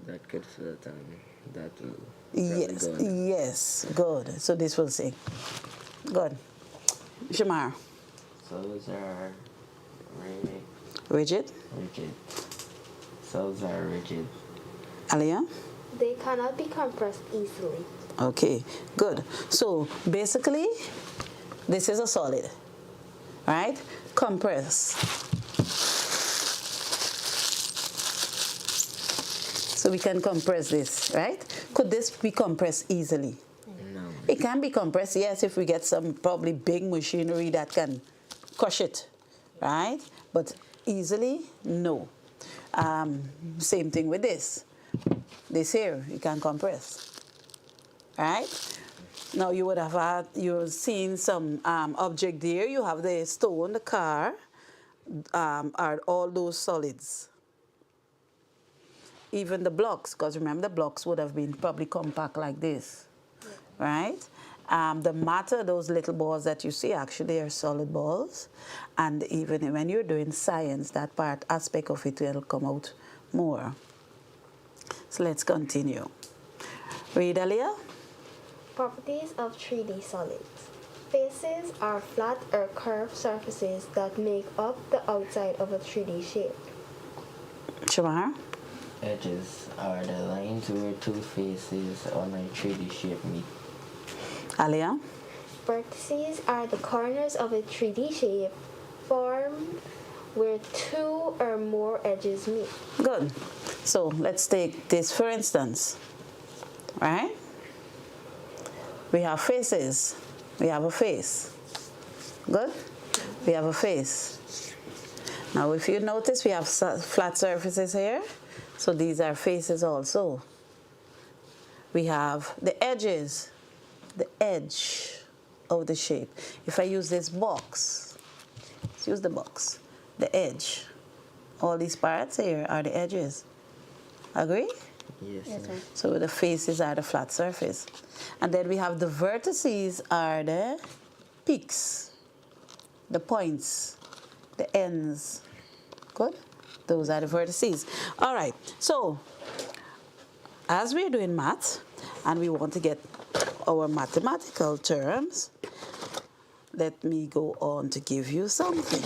That could float and that will. Yes, yes, good. So this will say, good. Shamar, Solids are rigid. Rigid? Rigid. Solids are rigid. Alia? They cannot be compressed easily. Okay, good. So basically, this is a solid, right? Compress. So we can compress this, right? Could this be compressed easily? No. It can be compressed, yes, if we get some probably big machinery that can crush it, right? But easily, no. Same thing with this. This here, you can compress, right? Now you would have had, you've seen some object there. You have the stone, the car, are all those solids. Even the blocks, because remember the blocks would have been probably compact like this, right? The matter, those little balls that you see actually are solid balls. And even when you're doing science, that part, aspect of it will come out more. So let's continue. Read, Alia. Properties of 3D solids. Faces are flat or curved surfaces that make up the outside of a 3D shape. Shamar. Edges are the lines where two faces on a 3D shape meet. Alia. Vertices are the corners of a 3D shape formed where two or more edges meet. Good. So let's take this for instance, right? We have faces. We have a face. Good? We have a face. Now if you notice, we have flat surfaces here. So these are faces also. We have the edges, the edge of the shape. If I use this box, let's use the box, the edge. All these parts here are the edges. Agree? Yes. Yes, sir. So the faces are the flat surface. And then we have the vertices are the peaks, the points, the ends. Good? Those are the vertices. All right. So as we're doing math and we want to get our mathematical terms, let me go on to give you something.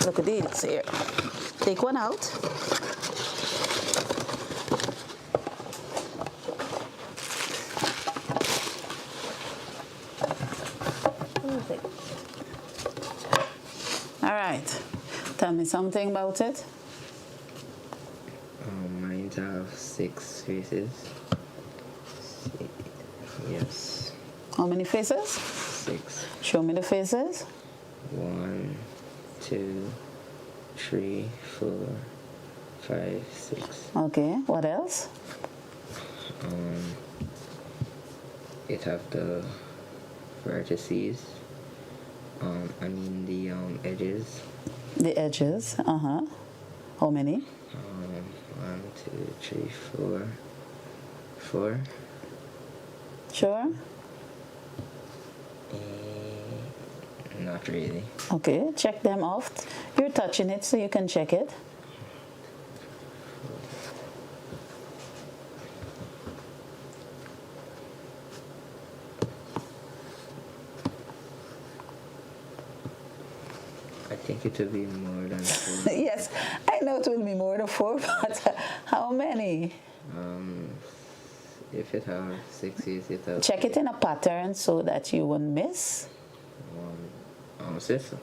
Look at these here. Take one out. All right. Tell me something about it. Mine have 6 faces. Yes. How many faces? 6. Show me the faces. 1, 2, 3, 4, 5, 6. Okay. What else? It have the vertices. I mean the edges. The edges. Uh-huh. How many? 1, 2, 3, 4. 4. Sure. Not really. Okay. Check them off. You're touching it so you can check it. I think it will be more than 4. Yes, I know it will be more than 4, but how many? If it have 6 faces, it have Check it in a pattern so that you won't miss. Since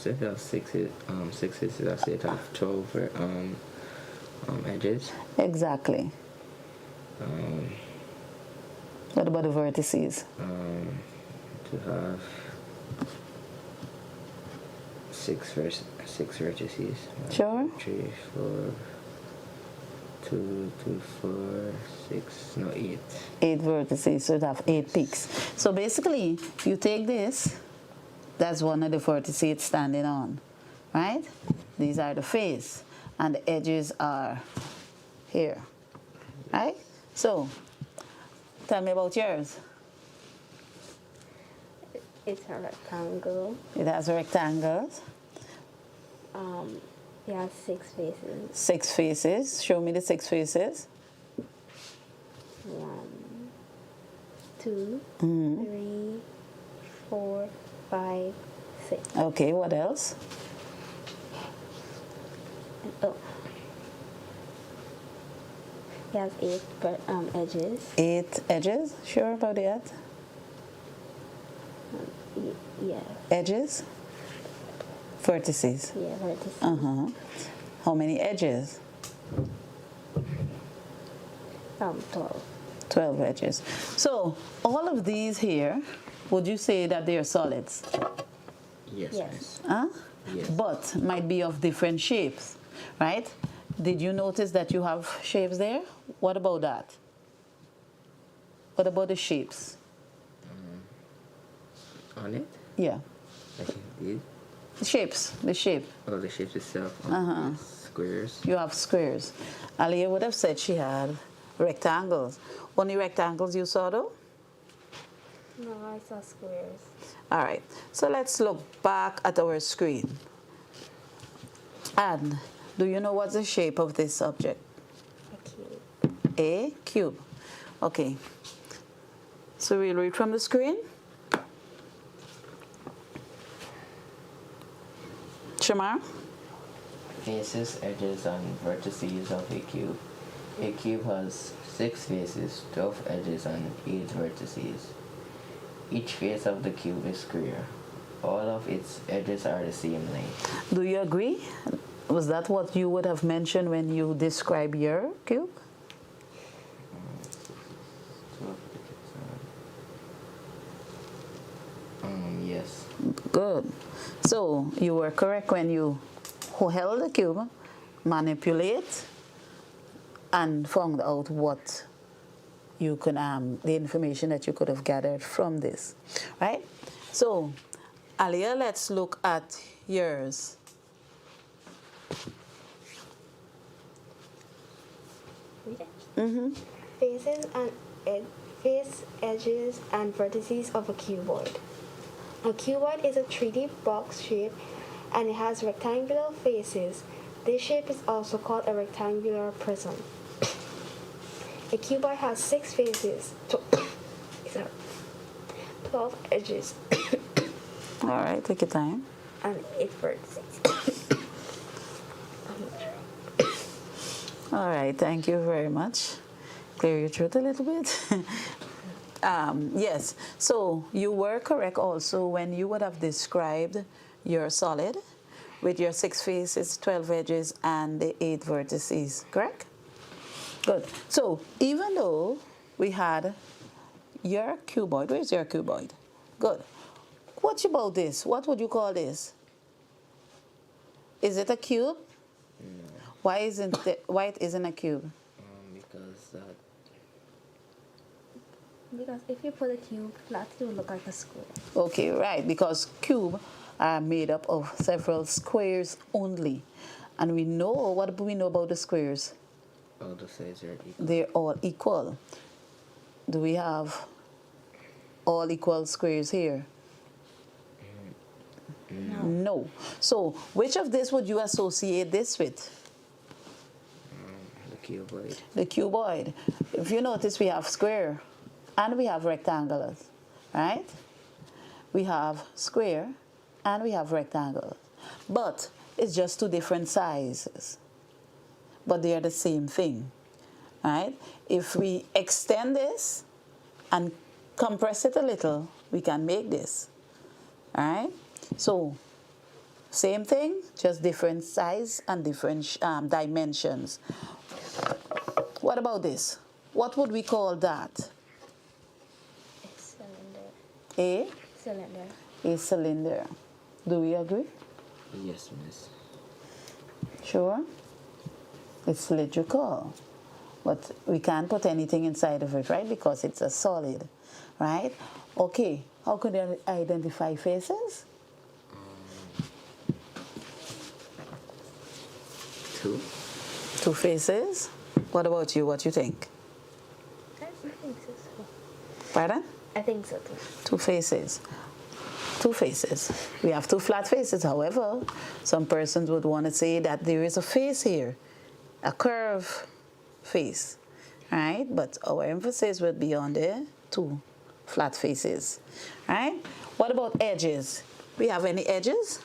it have 6 faces, I say it have 12 edges. Exactly. What about the vertices? To have 6 vertices. Sure. 3, 4, 2, 4, 6, no 8. 8 vertices, so it have 8 peaks. So basically, you take this, that's one of the vertices it's standing on, right? These are the face, and the edges are here, right? So, tell me about yours. It's a rectangle. It has rectangles. It has 6 faces. 6 faces. Show me the 6 faces. 1, 2, Mm-hmm. 3, 4, 5, 6. Okay, what else? Oh. It has 8 edges. 8 edges. Sure about that? Yeah. Edges? Vertices. Yeah, vertices. Uh-huh. How many edges? 12. 12 edges. So, all of these here, would you say that they are solids? Yes, Yes. miss. Huh? Yes. But might be of different shapes, right? Did you notice that you have shapes there? What about that? What about the shapes? On it? Yeah. Like it. The shapes, the shape. Oh, the shape itself. Squares. You have squares. Aliyah would have said she had rectangles. Only rectangles you saw though? No, I saw squares. All right, so let's look back at our screen. And do you know what's the shape of this object? A cube. A cube. Okay. So we'll read from the screen. Shamar? Faces, edges, and vertices of a cube. A cube has 6 faces, 12 edges, and 8 vertices. Each face of the cube is square. All of its edges are the same length. Do you agree? Was that what you would have mentioned when you describe your cube? Yes. Good. So you were correct when you held the cube, manipulate, and found out what you could the information that you could have gathered from this, right? So, Aliyah, let's look at yours. Read it. Faces and face, edges, and vertices of a cuboid. A cuboid is a 3D box shape and it has rectangular faces. This shape is also called a rectangular prism. A cuboid has 6 faces, 12 edges, All right, take your time. and 8 vertices. All right, thank you very much. Clear your throat a little bit. Yes, so you were correct also when you would have described your solid with your 6 faces, 12 edges, and the 8 vertices, correct? Good. So even though we had your cuboid, where's your cuboid? Good. What about this? What would you call this? Is it a cube? No. Why it isn't a cube? Because that. Because if you put a cube flat, it will look like a square. Okay, right, because cube are made up of several squares only. And we know, what do we know about the squares? All the sides are equal. They're all equal. Do we have all equal squares here? No. So, which of this would you associate this with? The cuboid. The cuboid. If you notice, we have square and we have rectangulars, right? We have square and we have rectangles. But it's just 2 different sizes. But they are the same thing, right? If we extend this and compress it a little, we can make this, all right? So, same thing, just different size and different dimensions. What about this? What would we call that? A cylinder. A Cylinder. cylinder. Do we agree? Yes, miss. Sure. It's cylindrical, but we can't put anything inside of it, right? Because it's a solid, right? Okay, how could you identify faces? 2. 2 faces. What about you? What you think? I think so. Pardon? I think so too. 2 faces. two faces. We have two flat faces. However, some persons would want to say that there is a face here, a curve face, right? But our emphasis would be on the two flat faces, right? What about edges? We have any edges?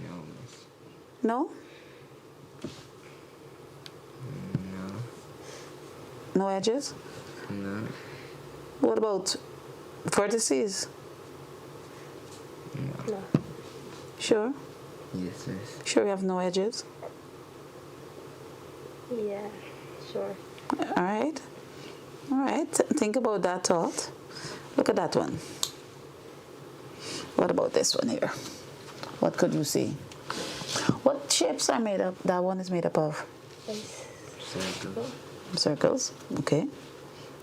No. No? No. No edges? No. What about vertices? No. Sure? Yes, miss. Sure you have no edges? Yeah, sure. All right. All right. Think about that thought. Look at that one. What about this one here? What could you see? What shapes are made up? That one is made up of Circle. circles. Okay.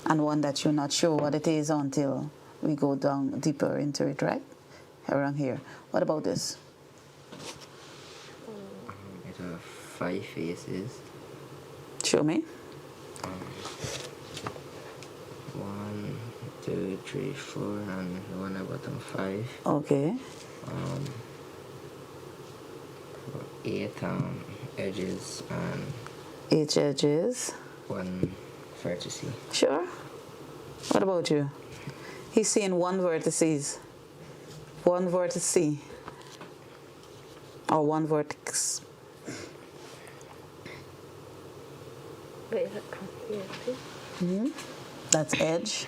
And one that you're not sure what it is until we go down deeper into it, right? Around here. What about this? It has 5 faces. Show me. 1, 2, 3, 4, and the one at bottom 5. Okay. 8 edges and 8 edges. 1 vertex. Sure. What about you? He's seeing one vertices. One vertex. Or one vertex. Wait, come here, please. That's edge.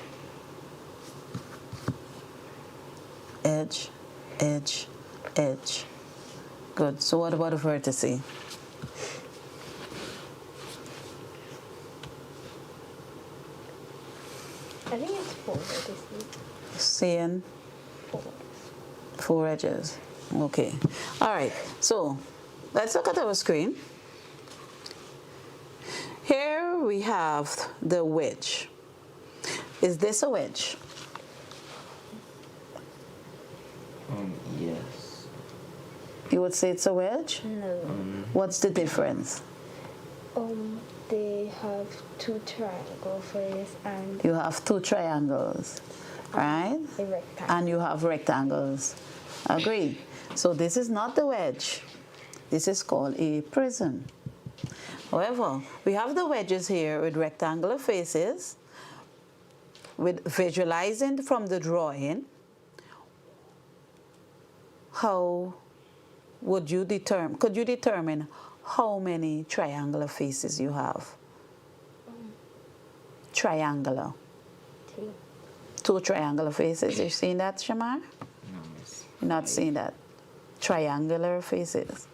Edge, edge, edge. Good. So what about a vertex? I think it's 4 vertices. Seeing 4. 4 edges. Okay. All right. So let's look at our screen. Here we have the wedge. Is this a wedge? Yes. You would say it's a wedge? No. What's the difference? They have 2 triangle face and You have 2 triangles, right? a rectangle. And you have rectangles. Agreed. So this is not the wedge. This is called a prism. However, we have the wedges here with rectangular faces. With visualizing from the drawing, how would you determine, could you determine how many triangular faces you have? Triangular. 2. 2 triangular faces. You seen that, Shamar? No, miss. You're not seeing that. Triangular faces.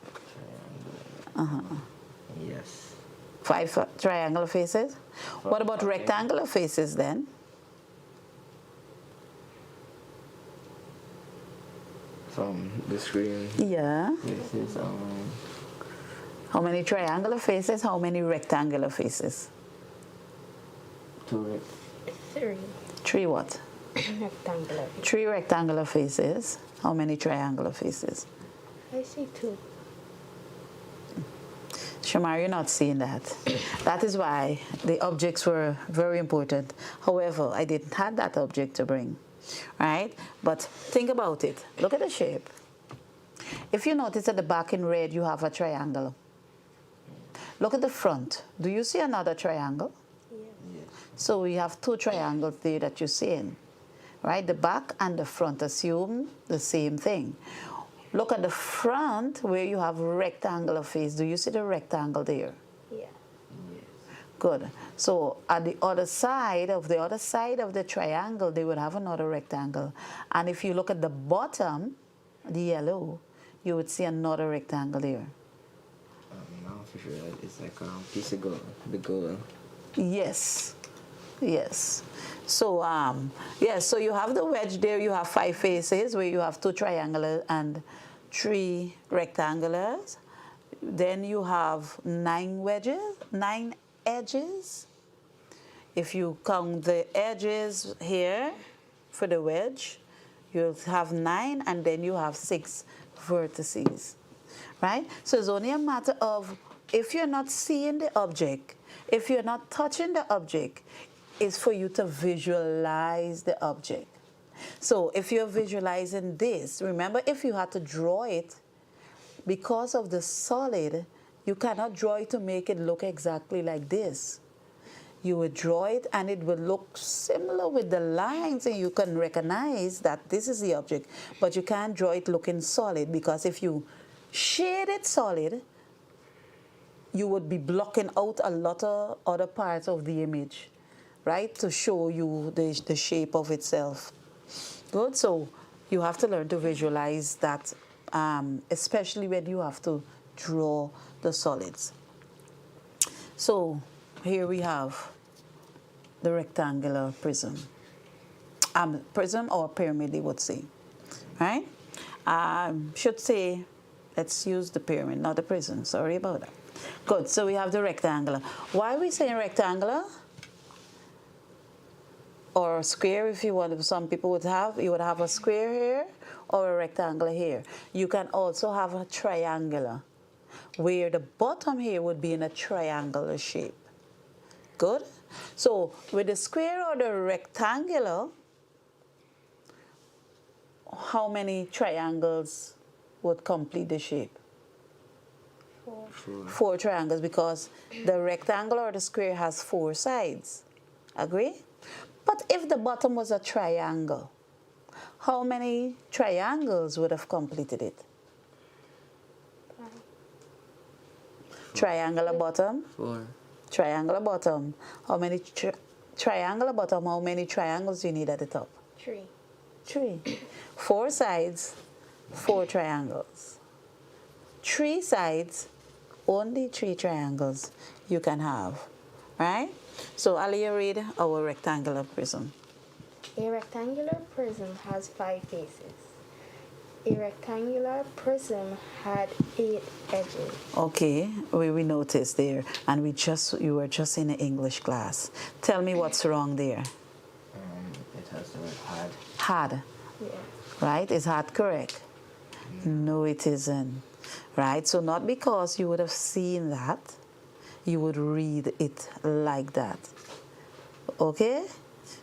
Yes. 5 triangular faces. What about rectangular faces then? From the screen, Yeah. this is How many triangular faces? How many rectangular faces? 2 3 3 what? rectangular. 3 rectangular faces. How many triangular faces? I see 2. Shamar, you're not seeing that. That is why the objects were very important. However, I didn't have that object to bring, right? But think about it. Look at the shape. If you notice at the back in red, you have a triangle. Look at the front. Do you see another triangle? Yes. So we have 2 triangles there that you're seeing, right? The back and the front assume the same thing. Look at the front where you have rectangular face. Do you see the rectangle there? Yeah. Good. So at the other side of the triangle, they would have another rectangle. And if you look at the bottom, the yellow, you would see another rectangle there. now for sure it's like a piece of gold, the gold. Yes. Yes. So so you have the wedge there. You have 5 faces where you have 2 triangular and 3 rectangulars. Then you have 9 edges. If you count the edges here for the wedge, you'll have 9, and then you have 6 vertices, right? So it's only a matter of, if you're not seeing the object, if you're not touching the object, is for you to visualize the object. So if you're visualizing this, remember if you had to draw it, because of the solid, you cannot draw it to make it look exactly like this. You would draw it and it would look similar with the lines and you can recognize that this is the object, but you can't draw it looking solid, because if you shade it solid, you would be blocking out a lot of other parts of the image, right, to show you the shape of itself. Good, so you have to learn to visualize that, especially when you have to draw the solids. So here we have the rectangular prism. Prism or pyramid, they would say, right? Should say, let's use the pyramid, not the prism, sorry about that. Good, so we have the rectangular. Why are we saying rectangular? Or square, if you want. Some people would have, you would have a square here or a rectangle here. You can also have a triangular, where the bottom here would be in a triangular shape. Good? So with the square or the rectangular, how many triangles would complete the shape? 4. 4 triangles, because the rectangle or the square has 4 sides. Agree? But if the bottom was a triangle, how many triangles would have completed it? 5. Triangular bottom? 4. Triangular bottom. How many triangular bottom, how many triangles do you need at the top? 3. 3. 4 sides, 4 triangles. 3 sides, only 3 triangles you can have, right? So Ali, read our rectangular prism. A rectangular prism has 5 faces. A rectangular prism had 8 edges. Okay, we noticed there, and you were just in an English class. Tell me what's wrong there. It has the word had. Had, Yeah. right? Is had correct? No, it isn't. Right? So not because you would have seen that, you would read it like that. Okay?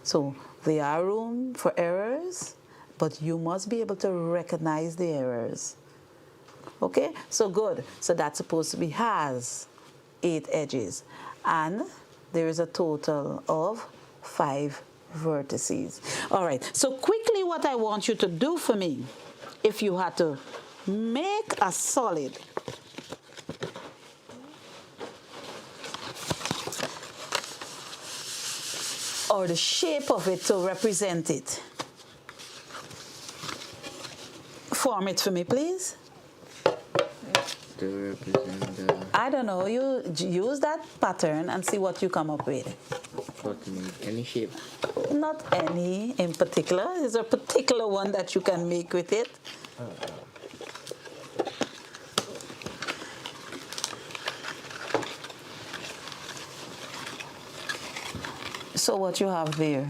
So there are room for errors, but you must be able to recognize the errors. Okay? So good. So that's supposed to be has 8 edges. And there is a total of 5 vertices. All right. So quickly, what I want you to do for me, if you had to make a solid, or the shape of it to represent it. Form it for me, please. To represent the I don't know, you use that pattern and see what you come up with. any shape. Not any in particular. Is there a particular one that you can make with it? So what you have there?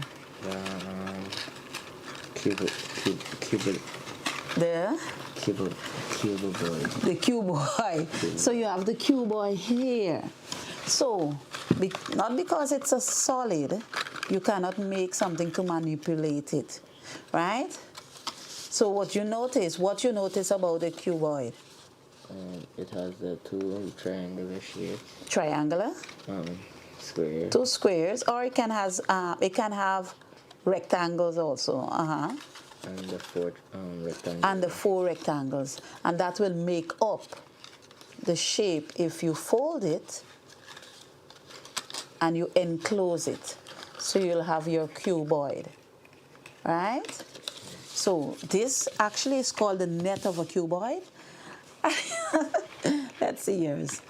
Cuboid. There? Cuboid. The cuboid. So you have the cuboid here. So, not because it's a solid, you cannot make something to manipulate it, right? So what you notice about the cuboid? It has the 2 triangular shapes. Triangular? Square. 2 squares, or it can have rectangles also. And the 4 rectangles. And the 4 rectangles, and that will make up the shape if you fold it and you enclose it. So you'll have your cuboid, right? So this actually is called the net of a cuboid. Let's see yours.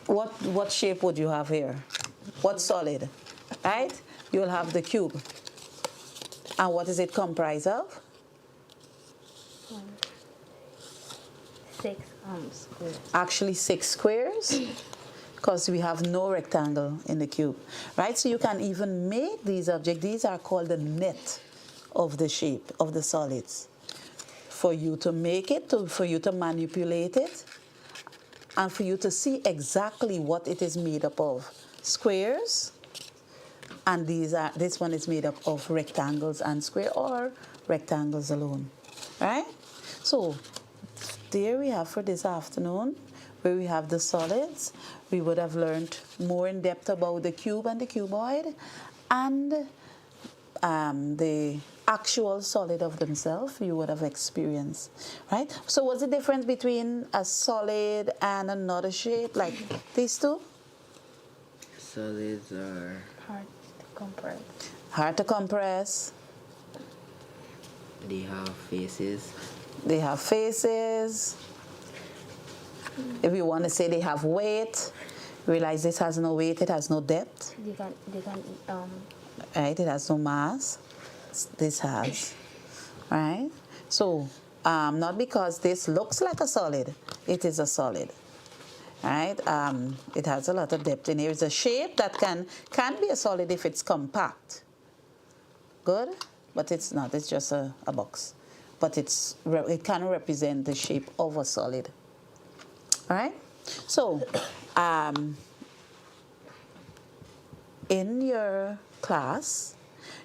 What shape would you have here? What solid, right? You'll have the cube. And what is it comprised of? 6 squares. Actually 6 squares, because we have no rectangle in the cube, right? So you can even make these objects. These are called the net of the shape of the solids. For you to make it, for you to manipulate it, and for you to see exactly what it is made up of. Squares, And this one is made up of rectangles and square or rectangles alone, right? So there we have for this afternoon, where we have the solids. We would have learned more in depth about the cube and the cuboid, and the actual solid of themselves you would have experienced, right? So what's the difference between a solid and another shape like these two? Solids are Hard to compress. Hard to compress. they have faces. They have faces. If you want to say they have weight, realize this has no weight, it has no depth, They can right? It has no mass. This has, right? So, not because this looks like a solid, it is a solid, right? It has a lot of depth in here. It's a shape that can be a solid if it's compact. Good, but it's not. It's just a box, but it can represent the shape of a solid. All right. So, in your class,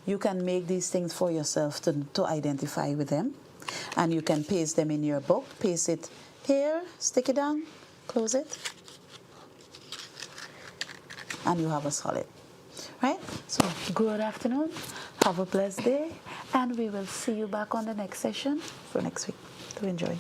you can make these things for yourself to identify with them, and you can paste them in your book. Paste it here, stick it down, close it, and you have a solid. Right? So, good afternoon. Have a blessed day, and we will see you back on the next session for next week. Do enjoy.